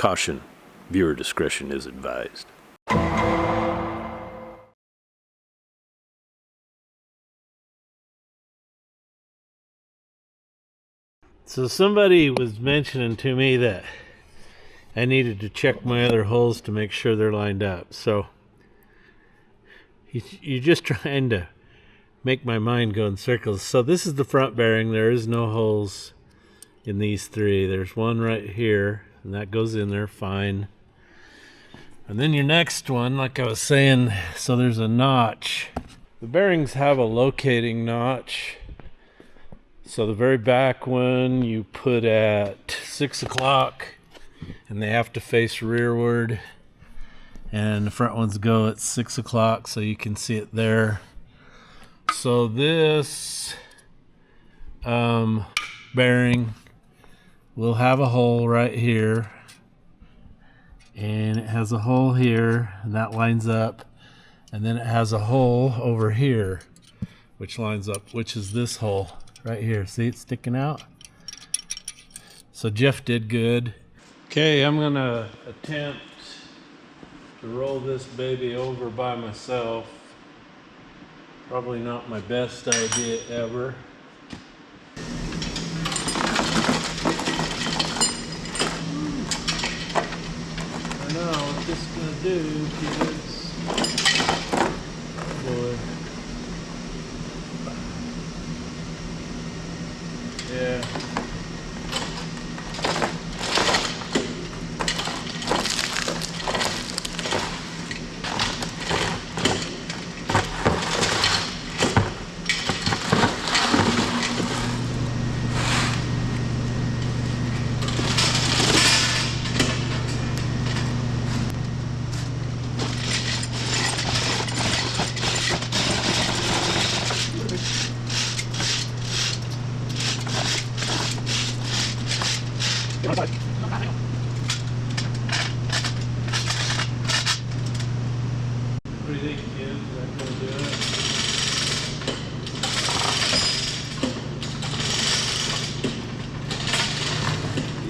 Caution, viewer discretion is advised. So somebody was mentioning to me that I needed to check my other holes to make sure they're lined up. So you're just trying to make my mind go in circles. So this is the front bearing. There is no holes in these three. There's one right here, and that goes in there fine. And then your next one, like I was saying, so there's a notch. The bearings have a locating notch. So the very back one you put at 6 o'clock, and they have to face rearward. And the front ones go at 6 o'clock, so you can see it there. So this bearing will have a hole right here, and it has a hole here, and that lines up, and then it has a hole over here, which lines up, which is this hole right here. See, it's sticking out. So Jeff did good. Okay, I'm gonna attempt to roll this baby over by myself. Probably not my best idea ever. I know what this is gonna do, kids. Oh boy. Yeah. What do you think, kids? Is that gonna do it?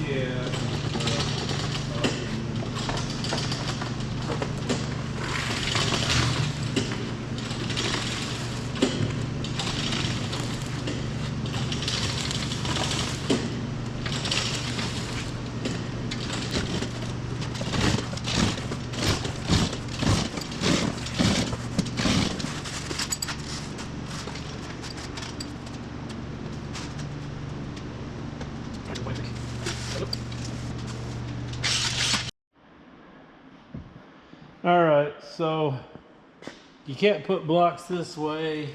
Yeah. All right, so you can't put blocks this way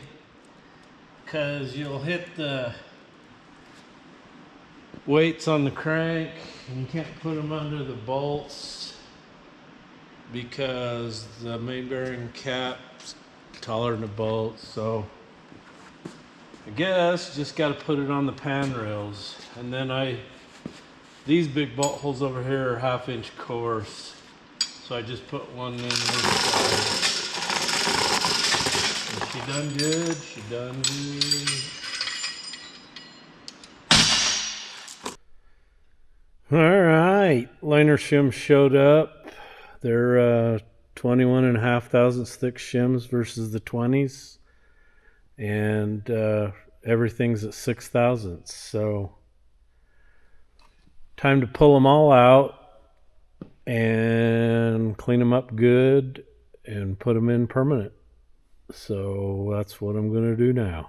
because you'll hit the weights on the crank, and you can't put them under the bolts because the main bearing cap's taller than the bolts. So I guess just got to put it on the pan rails. And then these big bolt holes over here are 1/2 inch coarse. So I just put one in this side. And she done good, she done good. All right, liner shims showed up. They're 21.5 thousandths thick shims versus the 20s. And everything's at 6 thousandths. So time to pull them all out and clean them up good and put them in permanent. So that's what I'm going to do now.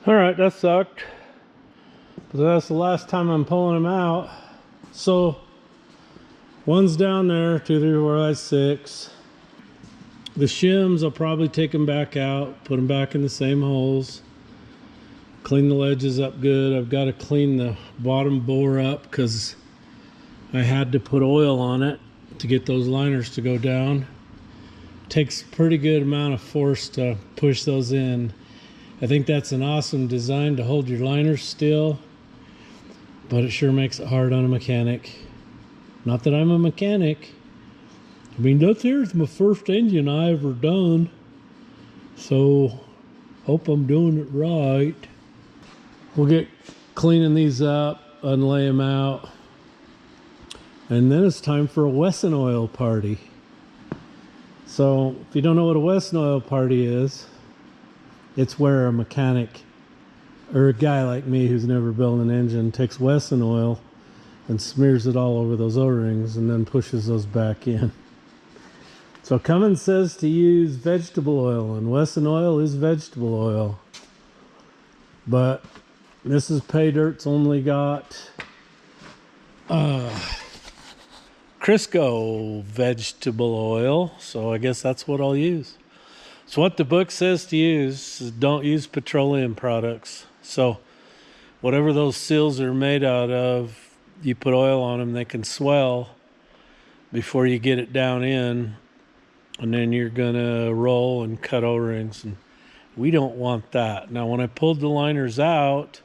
All right, that sucked. But that's the last time I'm pulling them out. So one's down there, 2, 3, 4, 5, 6. The shims, I'll probably take them back out, put them back in the same holes, clean the ledges up good. I've got to clean the bottom bore up because I had to put oil on it to get those liners to go down. Takes a pretty good amount of force to push those in. I think that's an awesome design to hold your liners still, but it sure makes it hard on a mechanic. Not that I'm a mechanic. I mean, this here's my first engine I ever done, so hope I'm doing it right. We'll get cleaning these up, unlay them out, and then it's time for a Wesson oil party. So if you don't know what a Wesson oil party is, it's where a mechanic or a guy like me who's never built an engine takes Wesson oil and smears it all over those O-rings and then pushes those back in. So Cummins says to use vegetable oil, and Wesson oil is vegetable oil. But Mrs. Jpaydirt's only got Crisco vegetable oil, so I guess that's what I'll use. So what the book says to use is don't use petroleum products. So whatever those seals are made out of, you put oil on them, they can swell before you get it down in, and then you're gonna roll and cut O-rings, and we don't want that. Now when I pulled the liners out,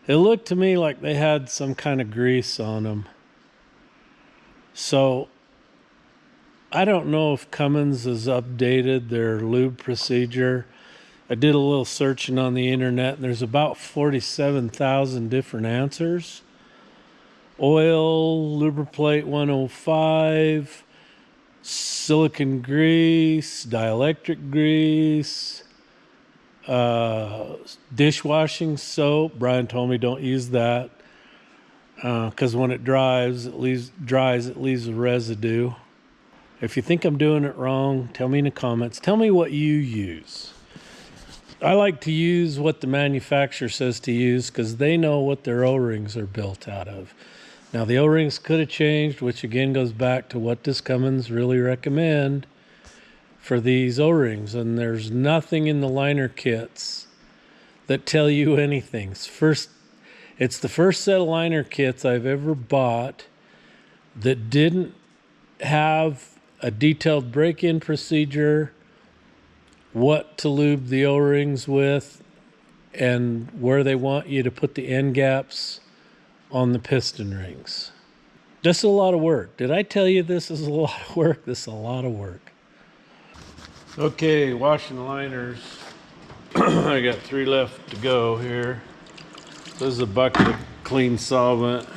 it looked to me like they had some kind of grease on them. So I don't know if Cummins has updated their lube procedure. I did a little searching on the internet, and there's about 47,000 different answers. Oil, lubriplate 105, silicone grease, dielectric grease, dishwashing soap. Brian told me don't use that because when it dries, it leaves a residue. If you think I'm doing it wrong, tell me in the comments. Tell me what you use. I like to use what the manufacturer says to use because they know what their O-rings are built out of. Now the O-rings could have changed, which again goes back to what does Cummins really recommend for these O-rings. And there's nothing in the liner kits that tell you anything. It's the first set of liner kits I've ever bought that didn't have a detailed break-in procedure, what to lube the O-rings with, and where they want you to put the end gaps on the piston rings. This is a lot of work. Did I tell you this is a lot of work? This is a lot of work. Okay, washing the liners. I got 3 left to go here. This is a bucket of clean solvent.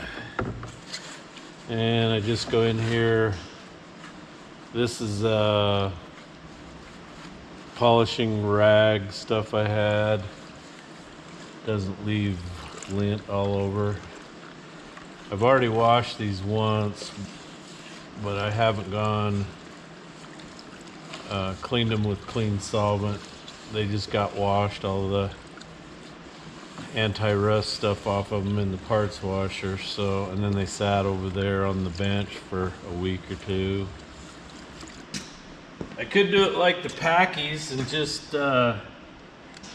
And I just go in here. This is polishing rag stuff I had. Doesn't leave lint all over. I've already washed these once, but I haven't gone cleaned them with clean solvent. They just got washed, all of the anti-rust stuff off of them in the parts washer. So, and then they sat over there on the bench for a week or 2. I could do it like the Packies and just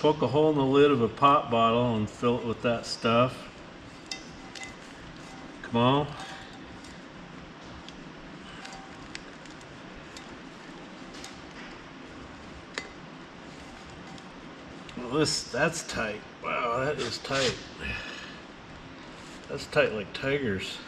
poke a hole in the lid of a pop bottle and fill it with that stuff. Come on. Well, that's tight. Wow, that is tight. That's tight like tigers.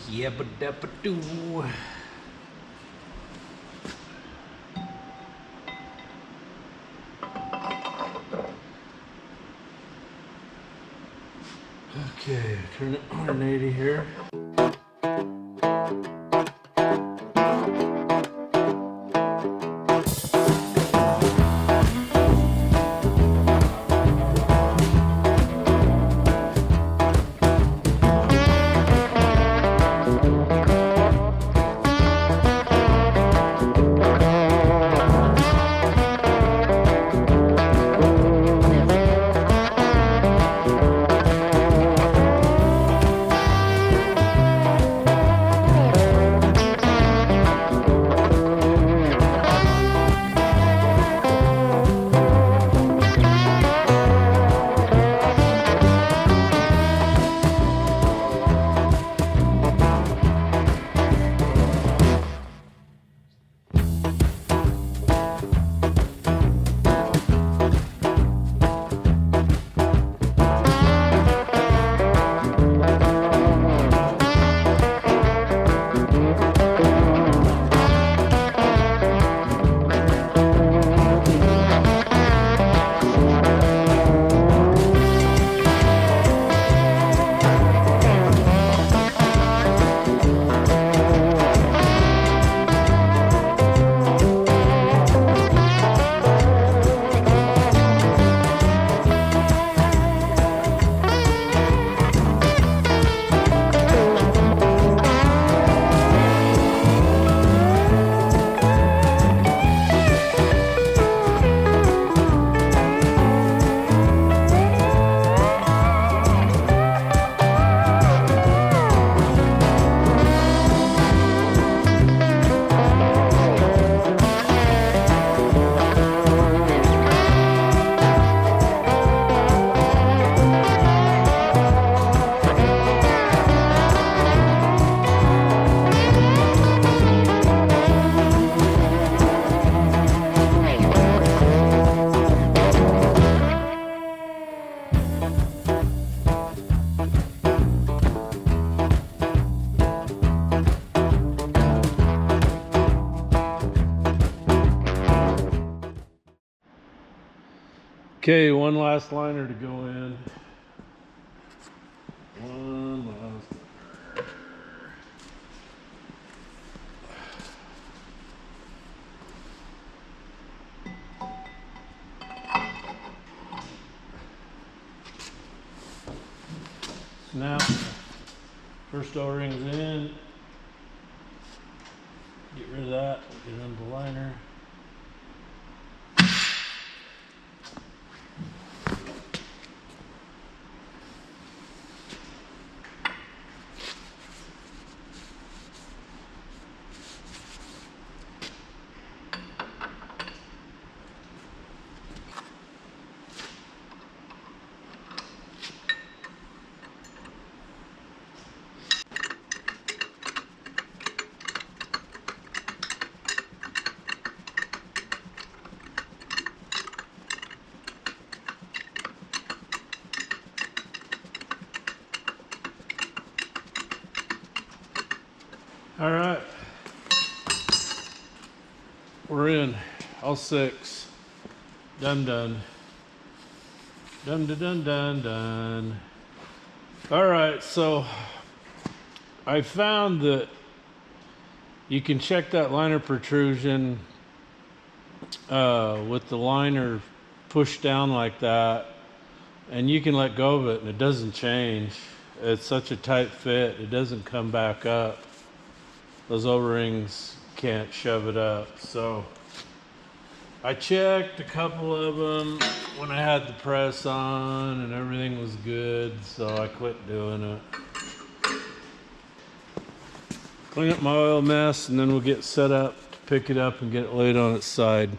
Yeah, but do. Okay, turn it 180 here. Okay, one last liner to go in. One last. Snap. First O-ring's in. Get rid of that. Get on the liner. All right, we're in. All 6. Done. Done. All right, so I found that you can check that liner protrusion with the liner pushed down like that, and you can let go of it and it doesn't change. It's such a tight fit, it doesn't come back up. Those O-rings can't shove it up. So I checked a couple of them when I had the press on and everything was good, so I quit doing it. Clean up my oil mess and then we'll get set up to pick it up and get it laid on its side.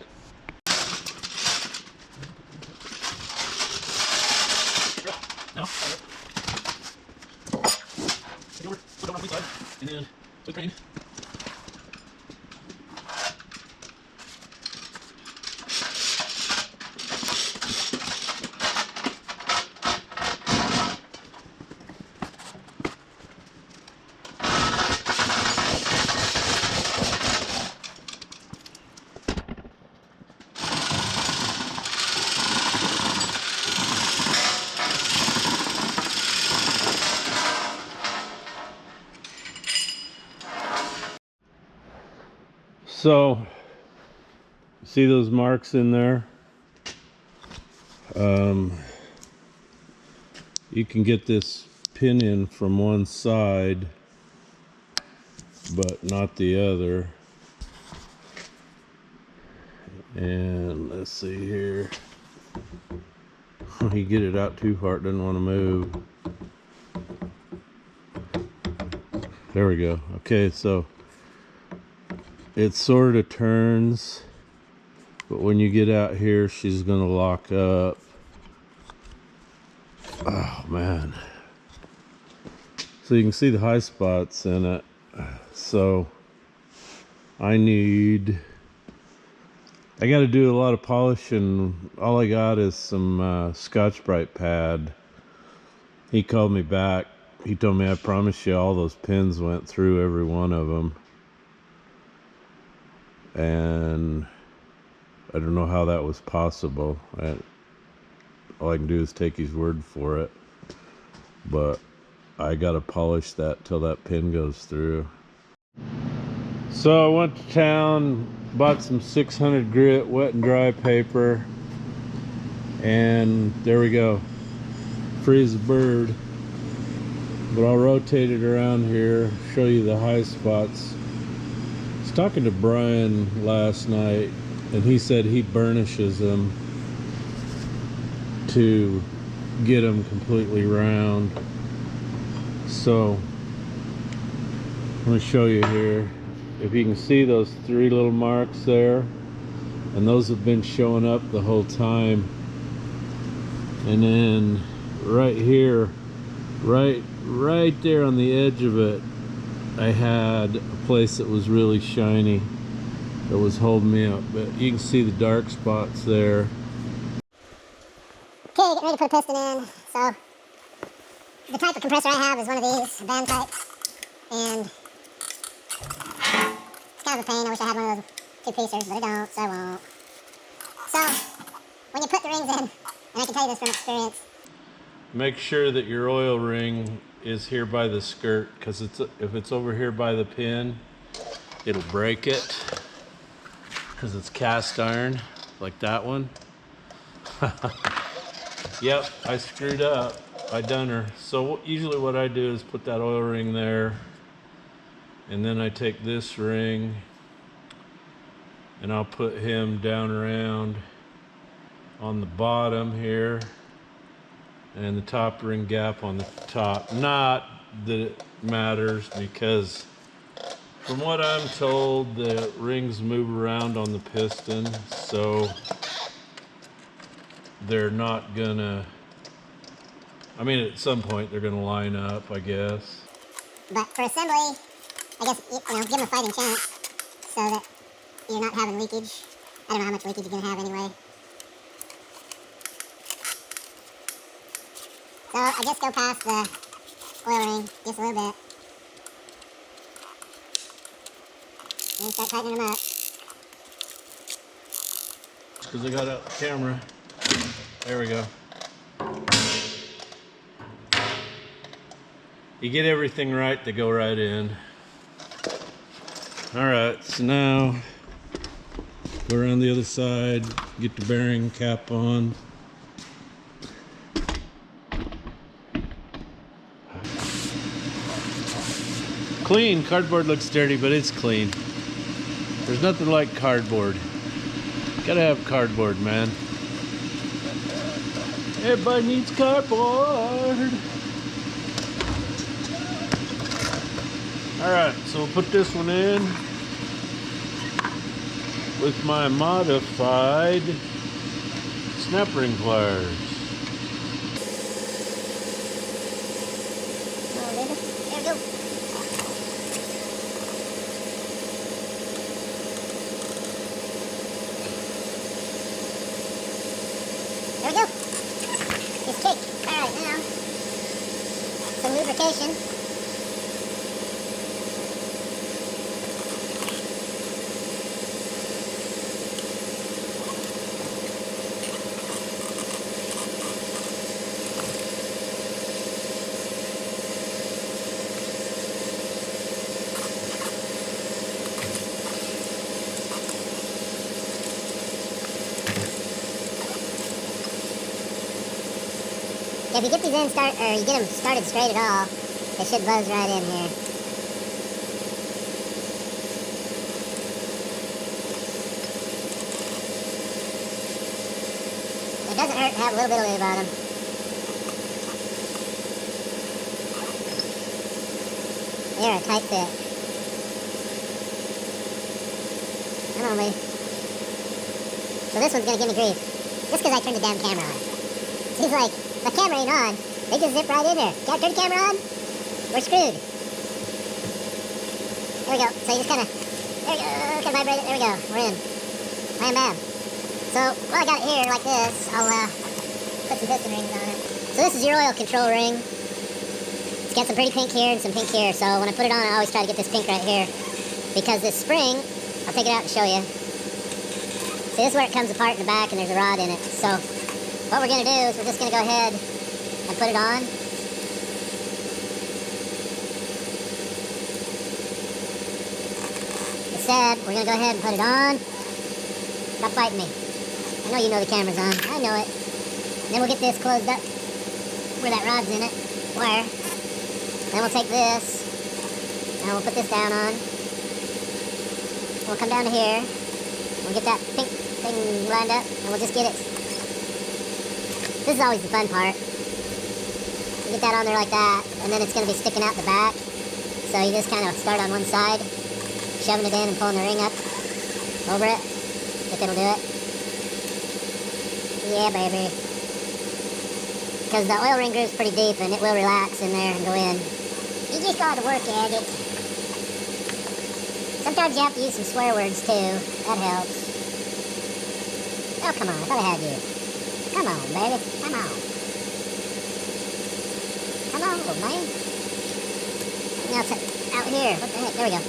So, see those marks in there? You can get this pin in from one side, but not the other. And let's see here. You get it out too far, it doesn't want to move. There we go. Okay, so it sort of turns, but when you get out here, she's going to lock up. Oh, man. So you can see the high spots in it. So I got to do a lot of polishing. All I got is some Scotch-Brite pad. He called me back. He told me, I promise you all those pins went through every one of them. And I don't know how that was possible. All I can do is take his word for it. But I gotta polish that till that pin goes through. So I went to town, bought some 600 grit wet and dry paper, and there we go. Free as a bird. But I'll rotate it around here, show you the high spots. I was talking to Brian last night, and he said he burnishes them to get them completely round. So let me show you here. If you can see those 3 little marks there, and those have been showing up the whole time. And then right here, right there on the edge of it, I had a place that was really shiny that was holding me up, but you can see the dark spots there. Okay, getting ready to put a piston in. So the type of compressor I have is one of these, band type, and it's kind of a pain. I wish I had one of those 2-piecers, but I don't, so I won't. So when you put the rings in, And I can tell you this from experience. Make sure that your oil ring is here by the skirt, because if it's over here by the pin, it'll break it, because it's cast iron, like that one. Yep, I screwed up. I done her. So usually what I do is put that oil ring there, and then I take this ring and I'll put him down around on the bottom here, and the top ring gap on the top. Not that it matters, because from what I'm told, the rings move around on the piston, so they're not gonna, I mean, at some point they're gonna line up, I guess. But for assembly, I guess, give them a fighting chance so that you're not having leakage. I don't know how much leakage you're gonna have anyway. So I just go past the oil ring just a little bit. And start tightening them up. Because I got out the camera. There we go. You get everything right, they go right in. Alright, so now go around the other side, get the bearing cap on. Clean. Cardboard looks dirty, but it's clean. There's nothing like cardboard. Gotta have cardboard, man. Everybody needs cardboard. Alright, so we'll put this one in with my modified snap ring pliers. There we go. There we go. It's cake. Alright, now some lubrication. If you get these in you get them started straight at all, they should buzz right in here. It doesn't hurt to have a little bit of lube on them. They're a tight fit. Come on, lady. So this one's gonna give me grief, just because I turned the damn camera on. Seems like the camera ain't on. They just zip right in there. Can't turn the camera on? We're screwed. There we go. So you just kind of, there we go. Kind of vibrate it. There we go. We're in. Bam, bam. So while I got it here like this, I'll put some piston rings on it. So this is your oil control ring. It's got some pretty pink here and some pink here. So when I put it on, I always try to get this pink right here, because this spring, I'll take it out and show you. See, this is where it comes apart in the back, and there's a rod in it. So what we're going to do is we're just going to go ahead and put it on. Instead, we're going to go ahead and put it on. Stop fighting me. I know you know the camera's on. I know it. And then we'll get this closed up where that rod's in it. Wire. Then we'll take this, and we'll put this down on. We'll come down to here. We'll get that pink thing lined up, and we'll just get it. This is always the fun part. You get that on there like that, and then it's going to be sticking out the back. So you just kind of start on one side, shoving it in and pulling the ring up over it. If it'll do it. Yeah, baby. Because the oil ring groove's pretty deep, and it will relax in there and go in. You just got to work at it. Sometimes you have to use some swear words too. That helps. Oh, come on. I thought I had you. Come on, baby. Come on. Come on, little man. Now it's out here. What the heck? There we go.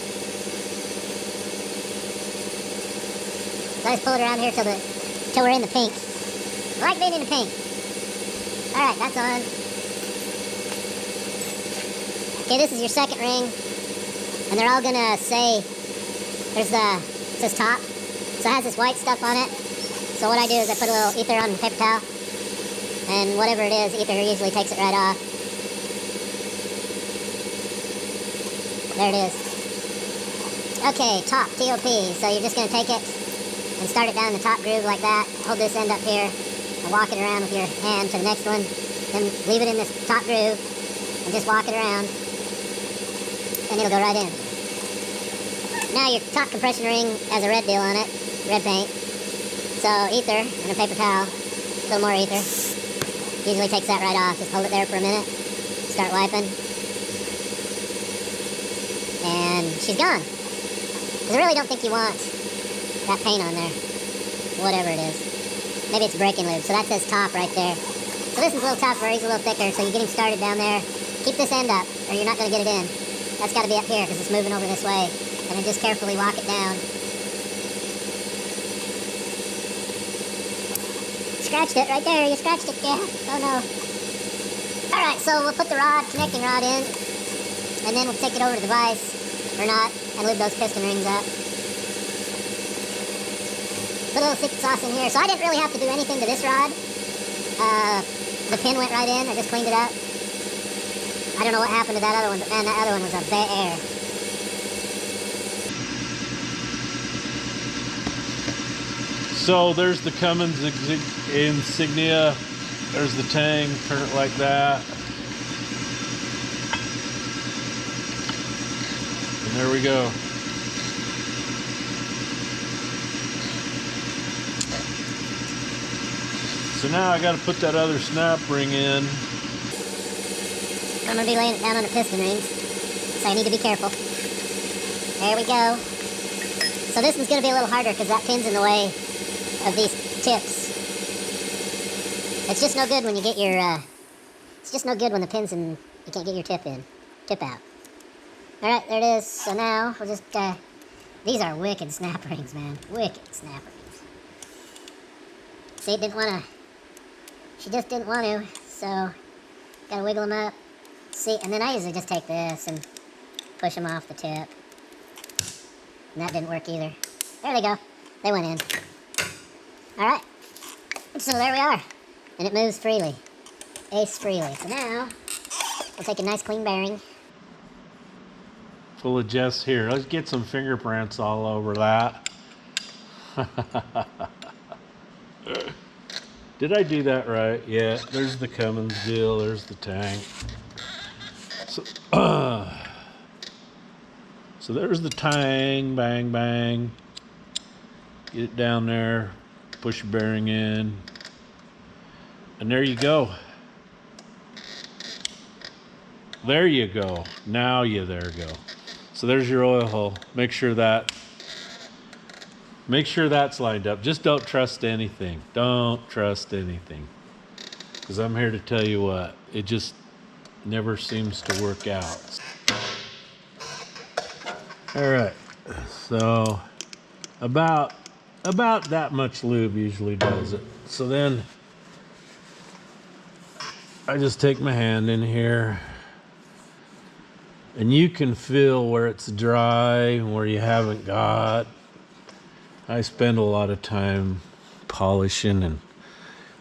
So I just pull it around here till we're in the pink. I like being in the pink. Alright, that's on. Okay, this is your second ring. And they're all gonna say, it says top. So it has this white stuff on it. So what I do is I put a little ether on the paper towel. And whatever it is, ether usually takes it right off. There it is. Okay, top, T-O-P. So you're just gonna take it and start it down the top groove like that. Hold this end up here and walk it around with your hand to the next one. Then leave it in this top groove and just walk it around. And it'll go right in. Now your top compression ring has a red deal on it, red paint. So ether and a paper towel, a little more ether. Usually takes that right off. Just hold it there for a minute, start wiping. And she's gone. Because I really don't think you want that paint on there, whatever it is. Maybe it's braking lube, so that says top right there. So this is a little tougher, he's a little thicker, so you're getting started down there. Keep this end up, or you're not going to get it in. That's got to be up here, because it's moving over this way. And then just carefully walk it down. Scratched it right there, you scratched it, yeah. Oh no. Alright, so we'll put the connecting rod in, and then we'll take it over to the vise, or not, and lube those piston rings up. Put a little secret sauce in here. So I didn't really have to do anything to this rod. The pin went right in, I just cleaned it up. I don't know what happened to that other one, but man, that other one was a bear. So there's the Cummins insignia. There's the tang. Turn it like that. And there we go. So now I got to put that other snap ring in. I'm going to be laying it down on the piston rings, so I need to be careful. There we go. So this one's going to be a little harder because that pin's in the way of these tips. It's just no good when you get your, it's just no good when the pin's in, you can't get your tip out. Alright, there it is. So now, we'll just, these are wicked snap rings, man. Wicked snap rings. See, she just didn't want to, so, gotta wiggle them up. See, and then I usually just take this and push them off the tip. And that didn't work either. There they go. They went in. Alright. So there we are. And it moves freely. Ace freely. So now, we'll take a nice clean bearing. We'll adjust here. Let's get some fingerprints all over that. Did I do that right? Yeah, there's the Cummins deal. There's the tank. So there's the tang, bang, bang. Get it down there, push your bearing in, and there you go. There you go. Now there go. So there's your oil hole. Make sure that's lined up. Just don't trust anything. Don't trust anything. Because I'm here to tell you what, it just never seems to work out. All right, so about that much lube usually does it. So then I just take my hand in here, and you can feel where it's dry and where you haven't got. I spend a lot of time polishing and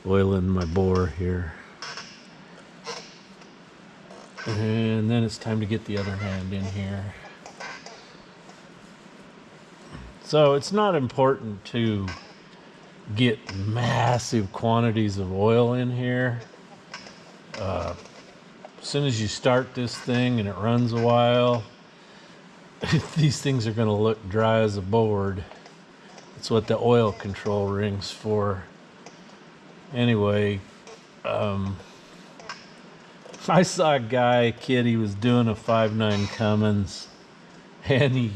oiling my bore here. And then it's time to get the other hand in here. So it's not important to get massive quantities of oil in here. As soon as you start this thing and it runs a while, these things are going to look dry as a board. That's what the oil control ring's for. Anyway, I saw a kid, he was doing a 5.9 Cummins, and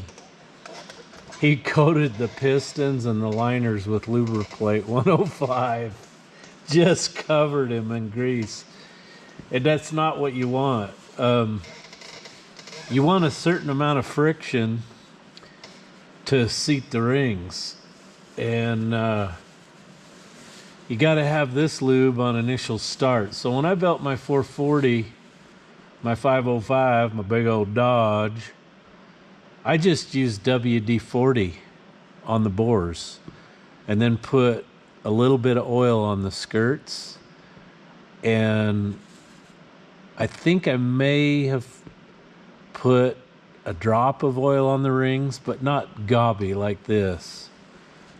he coated the pistons and the liners with Lubriplate 105. Just covered him in grease. And that's not what you want. You want a certain amount of friction to seat the rings. And you got to have this lube on initial start. So when I built my 440, my 505, my big old Dodge, I just used WD-40 on the bores and then put a little bit of oil on the skirts. And I think I may have put a drop of oil on the rings, but not gobby like this.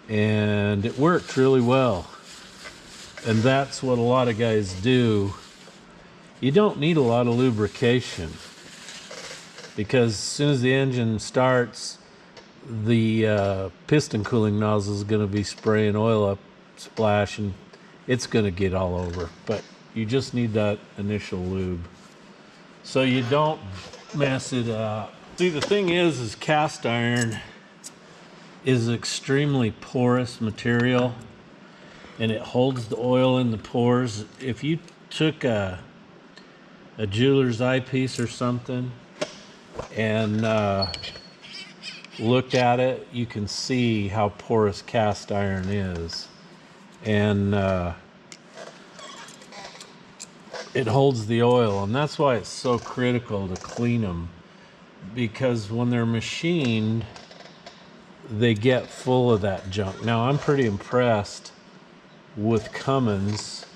And it worked really well. And that's what a lot of guys do. You don't need a lot of lubrication, because as soon as the engine starts, the piston cooling nozzle is going to be spraying oil up, splash, and it's going to get all over. But you just need that initial lube so you don't mess it up. See, the thing is cast iron is extremely porous material, and it holds the oil in the pores. If you took a jeweler's eyepiece or something and looked at it, you can see how porous cast iron is. And it holds the oil, and that's why it's so critical to clean them, because when they're machined, they get full of that junk. Now, I'm pretty impressed with Cummins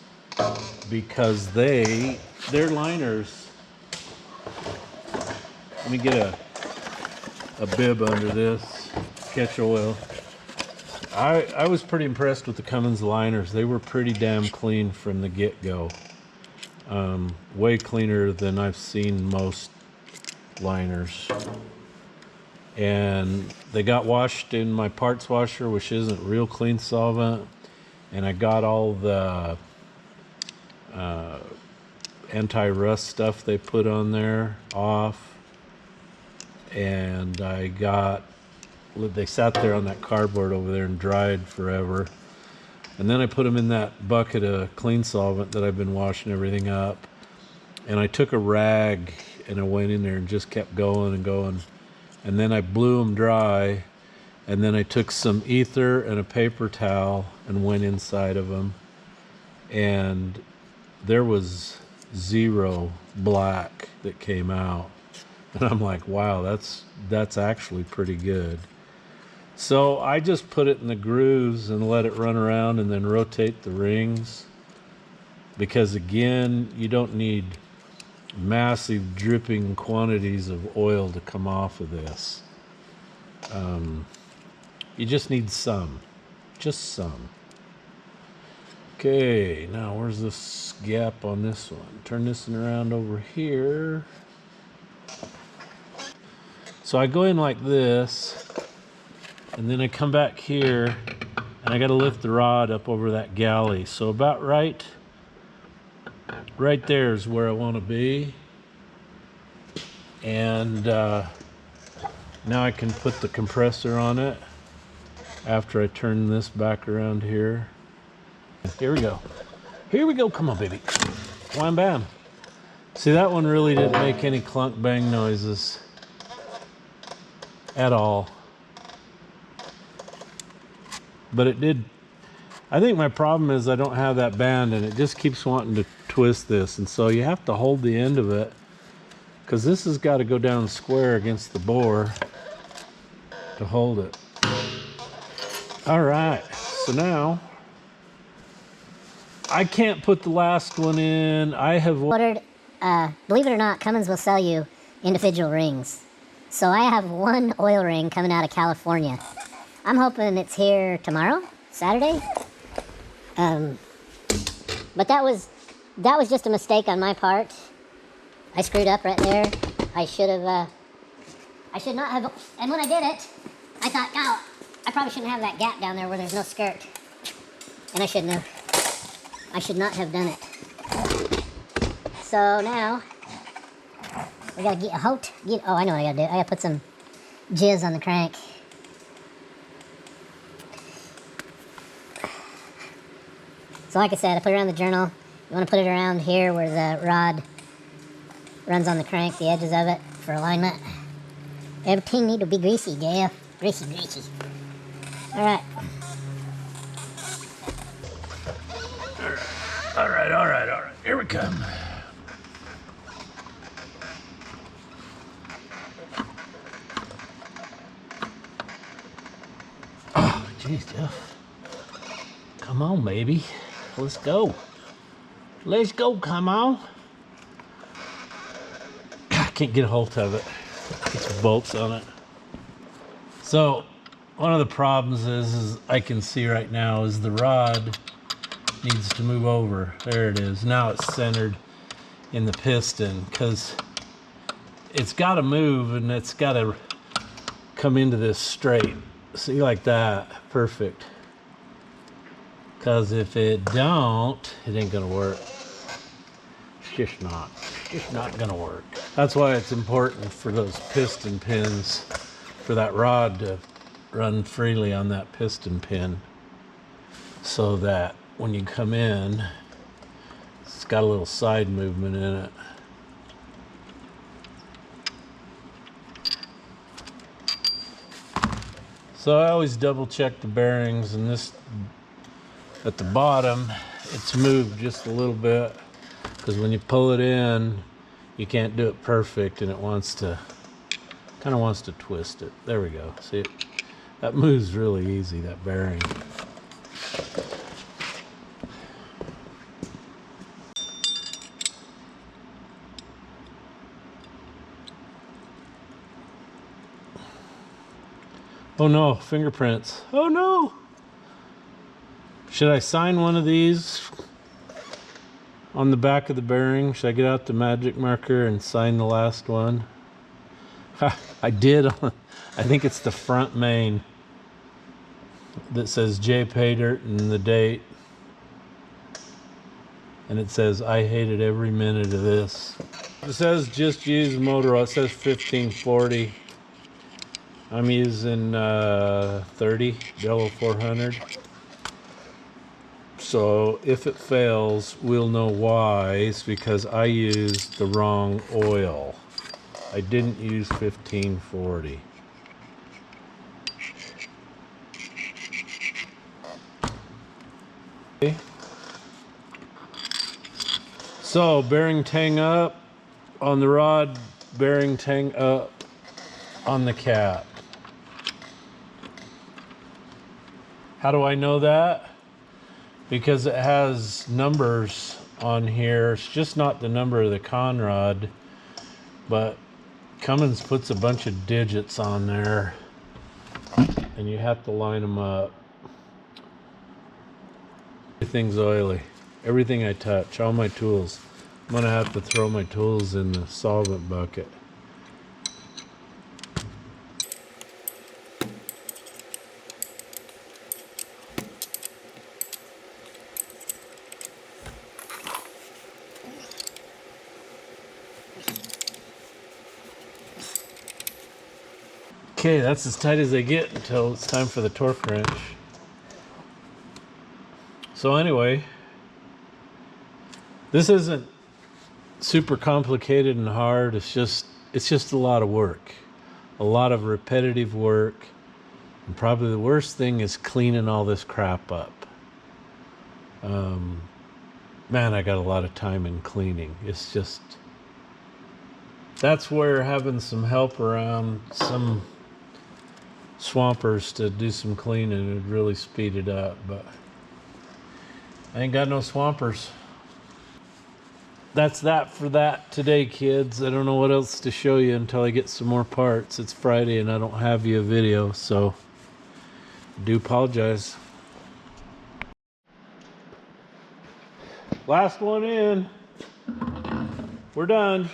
because their liners, let me get a bib under this, catch oil. I was pretty impressed with the Cummins liners. They were pretty damn clean from the get-go. Way cleaner than I've seen most liners. And they got washed in my parts washer, which isn't real clean solvent. And I got all the anti-rust stuff they put on there off. And they sat there on that cardboard over there and dried forever. And then I put them in that bucket of clean solvent that I've been washing everything up. And I took a rag and I went in there and just kept going and going. And then I blew them dry. And then I took some ether and a paper towel and went inside of them. And there was zero black that came out. And I'm like, wow, that's actually pretty good. So I just put it in the grooves and let it run around and then rotate the rings. Because again, you don't need massive dripping quantities of oil to come off of this. You just need some. Just some. Okay, now where's this gap on this one? Turn this one around over here. So I go in like this, and then I come back here, and I got to lift the rod up over that galley. So about right there is where I want to be. And now I can put the compressor on it after I turn this back around here. Here we go. Here we go. Come on, baby. Wham bam. See, that one really didn't make any clunk bang noises at all. But it did. I think my problem is I don't have that band, and it just keeps wanting to twist this. And so you have to hold the end of it, because this has got to go down square against the bore to hold it. All right. So now I can't put the last one in. I have ordered, believe it or not, Cummins will sell you individual rings. So I have one oil ring coming out of California. I'm hoping it's here tomorrow, Saturday. But that was just a mistake on my part. I screwed up right there. I should not have, and when I did it, I thought, oh, I probably shouldn't have that gap down there where there's no skirt. And I shouldn't have. I should not have done it. So now, we gotta oh, I know what I gotta do. I gotta put some jizz on the crank. So like I said, I put it around the journal. You wanna put it around here where the rod runs on the crank, the edges of it, for alignment. Everything need to be greasy, Dale. Greasy. Alright. All right. Here we come. Oh, jeez, Jeff. Come on, baby. Let's go. Let's go, come on. I can't get a hold of it. Get some bolts on it. So, one of the problems is I can see right now is the rod needs to move over. There it is. Now it's centered in the piston because it's got to move and it's got to come into this straight. See, like that. Perfect. Because if it don't, it ain't gonna work. It's just not gonna work. That's why it's important for those piston pins, for that rod to run freely on that piston pin, so that when you come in, it's got a little side movement in it. So I always double check the bearings, and this at the bottom, it's moved just a little bit because when you pull it in, you can't do it perfect, and it kind of wants to twist it. There we go. See it? That moves really easy, that bearing. Oh no, fingerprints. Oh no! Should I sign one of these on the back of the bearing? Should I get out the magic marker and sign the last one? I did. I think it's the front main that says Jpaydirt and the date. And it says, I hated every minute of this. It says just use motor oil. It says 1540. I'm using 30 Dello 400. So if it fails, we'll know why. It's because I used the wrong oil. I didn't use 1540. Okay. So bearing tang up on the rod, bearing tang up on the cap. How do I know that? Because it has numbers on here. It's just not the number of the conrod, but Cummins puts a bunch of digits on there and you have to line them up. Everything's oily. Everything I touch, all my tools. I'm gonna have to throw my tools in the solvent bucket. Okay, that's as tight as they get until it's time for the torque wrench. So anyway, this isn't super complicated and hard. It's just a lot of work, a lot of repetitive work, and probably the worst thing is cleaning all this crap up. Man, I got a lot of time in cleaning. It's just, that's where having some help around, some swampers to do some cleaning would really speed it up, but I ain't got no swampers. That's that for that today, kids. I don't know what else to show you until I get some more parts. It's Friday and I don't have you a video, so I do apologize. Last one in. We're done.